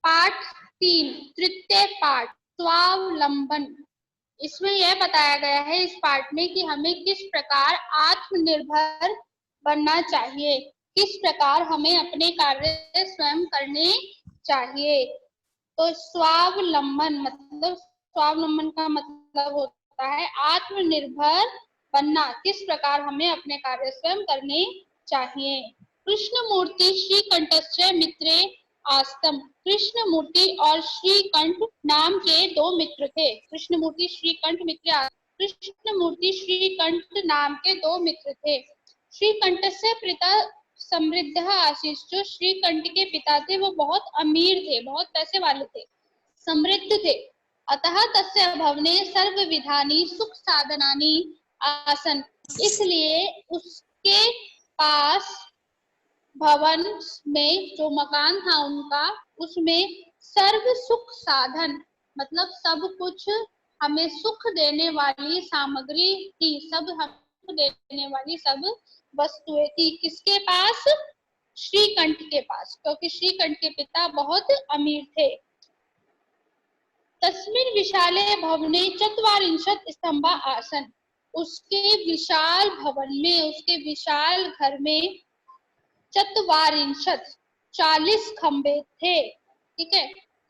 पाठ 3 तृतीय पाठ स्वावलंबन। इसमें यह बताया गया है इस पाठ में कि हमें किस प्रकार आत्मनिर्भर बनना चाहिए, किस प्रकार हमें अपने कार्य स्वयं करने चाहिए। तो स्वावलंबन का मतलब होता है आत्मनिर्भर बनना, किस प्रकार हमें अपने कार्य स्वयं करने चाहिए। कृष्णमूर्ति श्रीकंठस्य मित्रे आस्तम। कृष्णमूर्ति और श्रीकंठ नाम के दो मित्र थे। कृष्णमूर्ति श्रीकंठ मित्र, कृष्णमूर्ति श्रीकंठ नाम के दो मित्र थे। श्रीकंठ से पिता समृद्ध आशीष, जो श्रीकंठ के पिता थे वो बहुत अमीर थे, बहुत पैसे वाले थे, समृद्ध थे। अतः तस्य भवने सर्व विधानी सुख साधनानि आसन। इसलिए उसके पास भवन में जो मकान था उनका, उसमें सर्व सुख साधन मतलब सब कुछ हमें सुख देने वाली सामग्री थी, सब हमको देने वाली सब वस्तुएं थी। किसके पास? श्रीकंठ के पास, क्योंकि श्रीकंठ के पिता बहुत अमीर थे। तस्मिन् विशाले भवने चत्वारिंशत् स्तंभा आसन। उसके विशाल भवन में, उसके विशाल घर में चत्वारिंशत् 40 खंबे थे। ठीक है,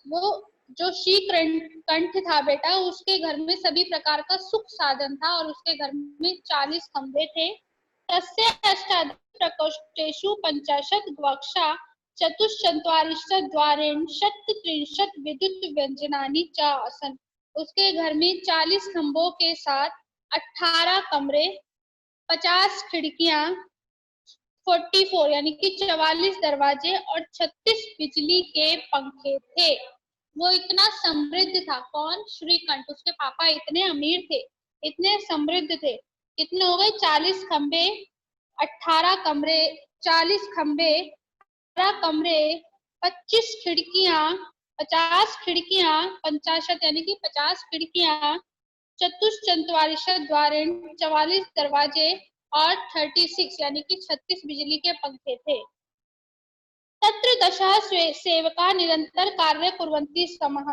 वो जो श्रीकंठ था बेटा, उसके घर में सभी प्रकार का सुख साधन था और उसके घर में 40 खंबे थे। तस्य अष्टादश प्रकोष्ठेषु 50 गवाक्षा चतुश्चत्वारिंशत् द्वारेण शतत्रिंशत् विद्युत व्यंजनानि च आसन। उसके घर में 40 खंबों के साथ 18 कमरे, 50 खिड़कियां, 44 यानी कि 44 दरवाजे और 36 बिजली के पंखे थे। वो इतना समृद्ध था। कौन? श्रीकंठ। उसके पापा इतने अमीर थे, इतने समृद्ध थे। कितने हो गए? 40 खंबे, 18 कमरे, 40 खंबे, 18 कमरे, 25 खिड़कियां, 50 खिड़कियां, 50 यानी कि 50 खिड़कियां, चतुश्चत्वारिंशत् द्वारेण 44 दरवाजे और 36 यानी कि 36 बिजली के पंखे थे। तत्र दशः सेवका निरंतर कार्य कुर्वन्ति स्मः।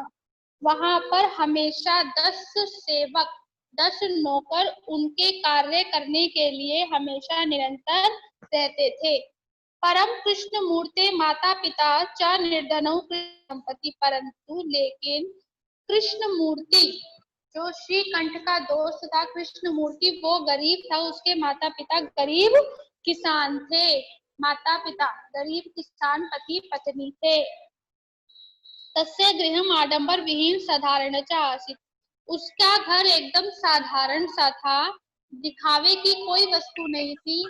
वहां पर हमेशा 10 सेवक, 10 नौकर उनके कार्य करने के लिए हमेशा निरंतर रहते थे। परम कृष्ण मूर्ते माता पिता च निर्धनौ संपत्ति। परंतु लेकिन कृष्ण मूर्ति, जो श्रीकंठ का दोस्त था कृष्ण मूर्ति, वो गरीब था। उसके माता पिता गरीब किसान थे। माता पिता गरीब किसान पति पत्नी थे। तस्य गृहम् आडंबर विहीन साधारण च आसीत्। उसका घर एकदम साधारण सा था, दिखावे की कोई वस्तु नहीं थी,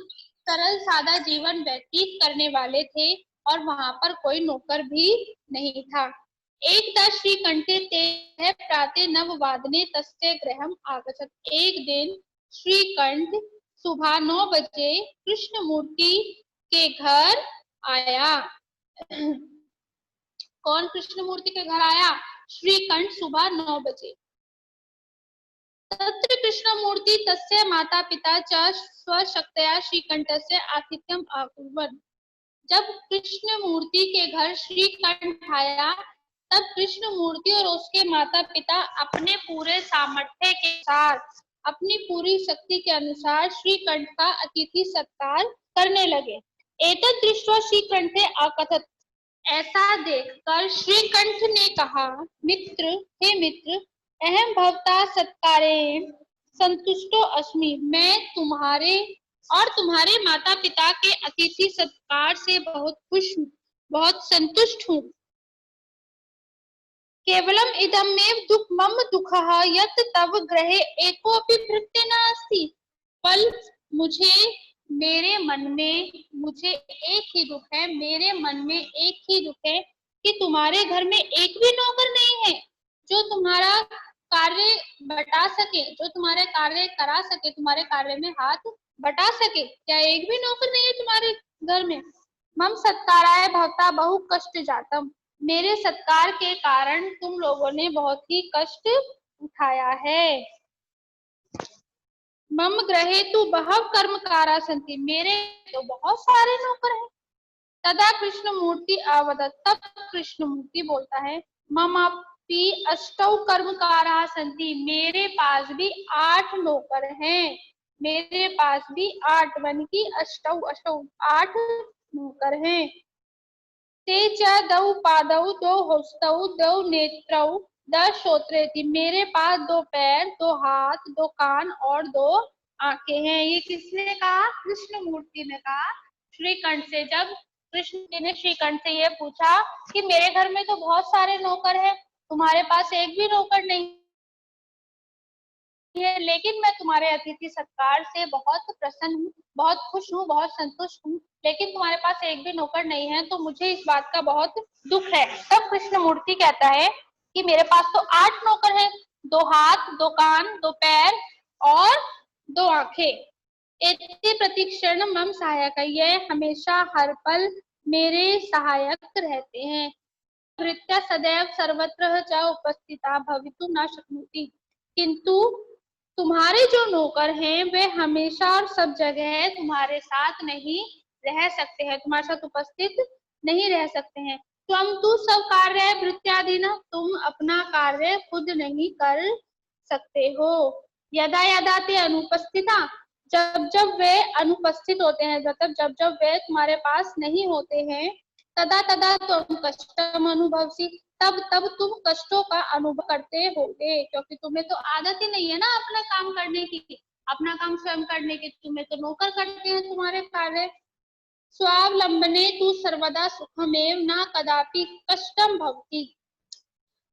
सरल सादा जीवन व्यतीत करने वाले थे और वहां पर कोई नौकर भी नहीं था। एकदा श्रीकंठे ते प्राते नववादने तस्य गृहम् आगच्छत्। एक दिन श्रीकंठ सुबह 9 बजे कृष्णमूर्ति के घर आया। कौन कृष्णमूर्ति के घर आया? श्रीकंठ सुबह 9 बजे। तत्र कृष्णमूर्ति तस्य माता पिता च स्वशक्तया श्रीकंठस्य आतिथ्यम् अकुर्वन्। जब कृष्णमूर्ति के घर श्रीकंठ आया, तब कृष्णमूर्ति और उसके माता पिता अपने पूरे सामर्थ्य के साथ, अपनी पूरी शक्ति के अनुसार श्रीकंठ का अतिथि सत्कार करने लगे। एतद् दृष्ट्वा श्रीकंठे अकथत्। ऐसा देखकर श्रीकंठ ने कहा, मित्र, हे मित्र, अहम भवता सत्कारेण संतुष्टो अस्मि। मैं तुम्हारे और तुम्हारे माता पिता के अतिथि सत्कार से बहुत खुश हूँ, बहुत संतुष्ट हूँ। केवलम इदमेव दुख मम दुःखः यत् तव गृहे एकोऽपि भृत्य नास्ति। बल मुझे मेरे मन में एक ही दुख है, मेरे मन में एक ही दुख है कि तुम्हारे घर में एक भी नौकर नहीं है जो तुम्हारा कार्य बटा सके, जो तुम्हारे कार्य करा सके, तुम्हारे कार्य में हाथ बटा सके। क्या एक भी नौकर नहीं है तुम्हारे घर में? मम सत्काराय भवता बहु कष्ट जातम। मेरे सत्कार के कारण तुम लोगों ने बहुत ही कष्ट उठाया है। मम गृहे तु बहव कर्मकारा सन्ति। मेरे तो बहुत सारे नौकर हैं। तदा कृष्णमूर्ति अवदत्। तब कृष्णमूर्ति बोलता है ममापि अष्टौ कर्मकाराः सन्ति, मेरे पास भी 8 नौकर हैं, मेरे पास भी 8 वन की अष्टौ अष्टौ 8 नौकर हैं। ते च दौ पादौ दो हस्तौ दो नेत्रौ दस श्रोत्रेति, मेरे पास 2 पैर 2 हाथ 2 कान और 2 आंखें हैं। ये किसने कहा? कृष्णमूर्ति ने कहा श्रीकंठ से। जब कृष्ण ने श्रीकंठ से ये पूछा कि मेरे घर में तो बहुत सारे नौकर हैं, तुम्हारे पास एक भी नौकर नहीं है, लेकिन मैं तुम्हारे अतिथि सत्कार से बहुत प्रसन्न हूँ, बहुत खुश हूँ, बहुत संतुष्ट हूँ, लेकिन तुम्हारे पास एक भी नौकर नहीं है, तो मुझे इस बात का बहुत दुख है। तब कृष्णमूर्ति कहता है कि मेरे पास तो 8 नौकर हैं, 2 हाथ 2 कान 2 पैर और 2 आंखें। एते प्रतिक्षण मम सहायक, यह हमेशा हर पल मेरे सहायक रहते हैं। भृत्या सदैव सर्वत्र च उपस्थिता भवितुं न शक्नोति, किंतु तुम्हारे जो नौकर हैं वे हमेशा और सब जगह तुम्हारे साथ नहीं रह सकते हैं, तुम्हारे साथ उपस्थित नहीं रह सकते हैं। त्वं तु सब कार्य भृत्यादीन, तुम अपना कार्य खुद नहीं कर सकते हो। यदा यदा ते अनुपस्थिता, जब जब वे अनुपस्थित होते हैं, मतलब जब जब वे तुम्हारे पास नहीं होते हैं, तदा तदा तुम कष्टम अनुभवसी, तब तब तुम कष्टों का अनुभव करते होगे, क्योंकि तुम्हें तो आदत ही नहीं है ना अपना काम करने की, अपना काम स्वयं करने की, तुम्हें तो नौकर करते हैं तुम्हारे कार्य। स्वावलंबने तु सर्वदा सुखमेव न कदापि कष्टम भवति,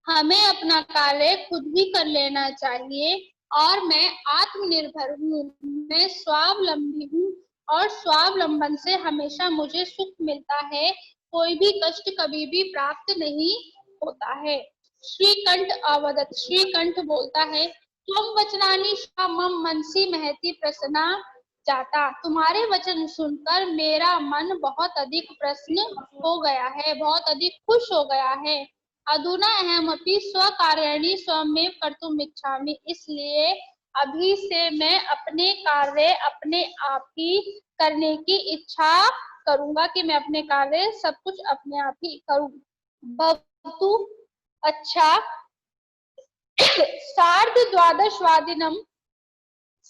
हमें अपना कार्य खुद भी कर लेना चाहिए। और मैं आत्मनिर्भर हूँ, मैं स्वावलंबी हूँ और स्वावलंबन से हमेशा मुझे सुख मिलता है, कोई भी कष्ट कभी भी प्राप्त नहीं होता है। श्रीकंठ अवदत्, श्रीकंठ बोलता है त्वं वचनानि मम मनसि महति प्रसन्ना जाता, तुम्हारे वचन सुनकर मेरा मन बहुत अधिक प्रसन्न हो गया है, बहुत अधिक खुश हो गया है। अधुना अहमपि स्वकार्याणि स्वमेव कर्तुम् इच्छामि, इसलिए अभी से मैं अपने कार्य अपने आप ही करने की इच्छा करूंगा, कि मैं अपने कार्य सब कुछ अपने आप ही करूं। भवतु, अच्छा। सार्धद्वादशवादनम,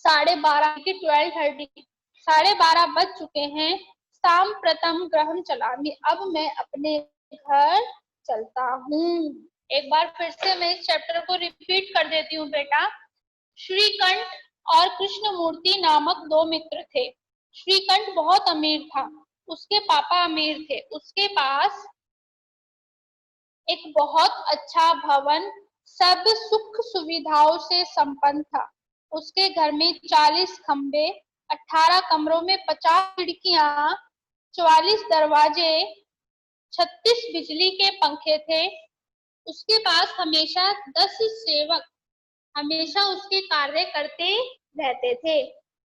12:30 की 12:30, 12:30 बज चुके हैं। सांप्रतम ग्रहम चलामि, अब मैं अपने घर चलता हूँ। एक बार फिर से मैं इस चैप्टर को रिपीट कर देती हूँ बेटा। श्रीकंठ और कृष्णमूर्ति नामक 2 मित्र थे। श्रीकंठ बहुत अमीर था, उसके पापा अमीर थे, उसके पास एक बहुत अच्छा भवन सब सुख सुविधाओं से संपन्न था। उसके घर में 40 खंबे, 18 कमरों में 50 खिड़कियां, 44 दरवाजे, 36 बिजली के पंखे थे। उसके पास हमेशा 10 सेवक हमेशा उसके कार्य करते रहते थे।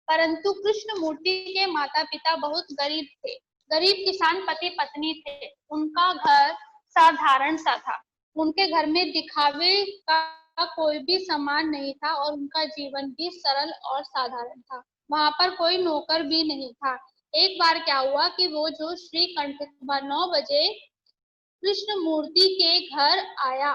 परंतु कृष्णमूर्ति के माता पिता बहुत गरीब थे, गरीब किसान पति पत्नी थे। उनका घर साधारण सा था, उनके घर में दिखावे का कोई भी सामान नहीं था और उनका जीवन भी सरल और साधारण था। वहां पर कोई नौकर भी नहीं था। एक बार क्या हुआ कि वो जो श्रीकंठ सुबह 9 बजे कृष्णमूर्ति के घर आया,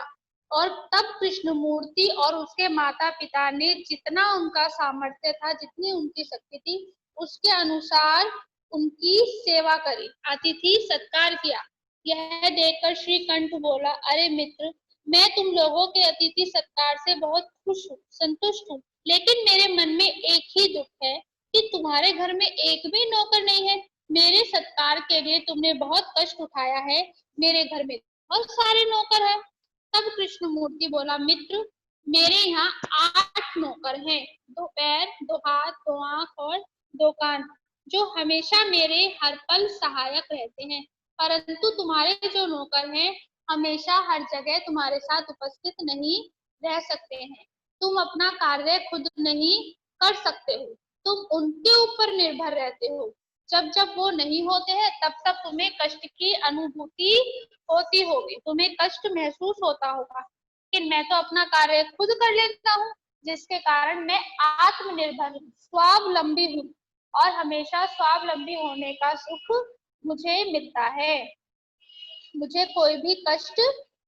और तब कृष्णमूर्ति और उसके माता पिता ने जितना उनका सामर्थ्य था, जितनी उनकी शक्ति थी, उसके अनुसार उनकी सेवा करी, अतिथि सत्कार किया। यह देखकर श्रीकंठ बोला, अरे मित्र, मैं तुम लोगों के अतिथि सत्कार से बहुत खुश हूँ, संतुष्ट हूँ, लेकिन मेरे मन में एक ही दुख है कि तुम्हारे घर में एक भी नौकर नहीं है। मेरे सत्कार के लिए तुमने बहुत कष्ट उठाया है, मेरे घर में बहुत सारे नौकर हैं। तब कृष्णमूर्ति बोला, मित्र, मेरे यहाँ 8 नौकर हैं, 2 पैर 2 हाथ 2 आंख और 2 कान, जो हमेशा मेरे हर पल सहायक रहते हैं। परंतु तुम्हारे जो नौकर हैं हमेशा हर जगह तुम्हारे साथ उपस्थित नहीं रह सकते हैं, तुम अपना कार्य खुद नहीं कर सकते हो, तुम उनके ऊपर निर्भर रहते हो। जब जब वो नहीं होते हैं तब तब तुम्हें कष्ट की अनुभूति होती होगी, तुम्हें कष्ट महसूस होता होगा, लेकिन मैं तो अपना कार्य खुद कर लेता हूँ, जिसके कारण मैं आत्मनिर्भर हूँ, स्वावलंबी हूँ, और हमेशा स्वावलंबी होने का सुख मुझे मिलता है। मुझे कोई भी कष्ट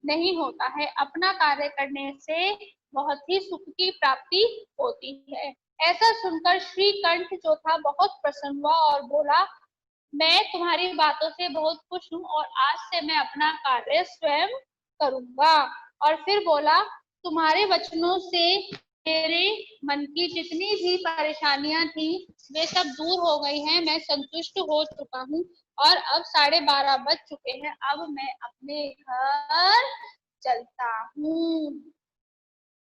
नहीं होता है। अपना कार्य करने से बहुत ही सुख की प्राप्ति होती है। ऐसा सुनकर श्रीकंठ जो था बहुत प्रसन्न हुआ और बोला, मैं तुम्हारी बातों से बहुत खुश हूँ और आज से मैं अपना कार्य स्वयं करूंगा। और फिर बोला, तुम्हारे वचनों से मेरे मन की जितनी भी परेशानियां थी वे सब दूर हो गई हैं। मैं संतुष्ट हो चुका हूँ और अब 12:30 बज चुके हैं। अब मैं अपने घर चलता हूँ।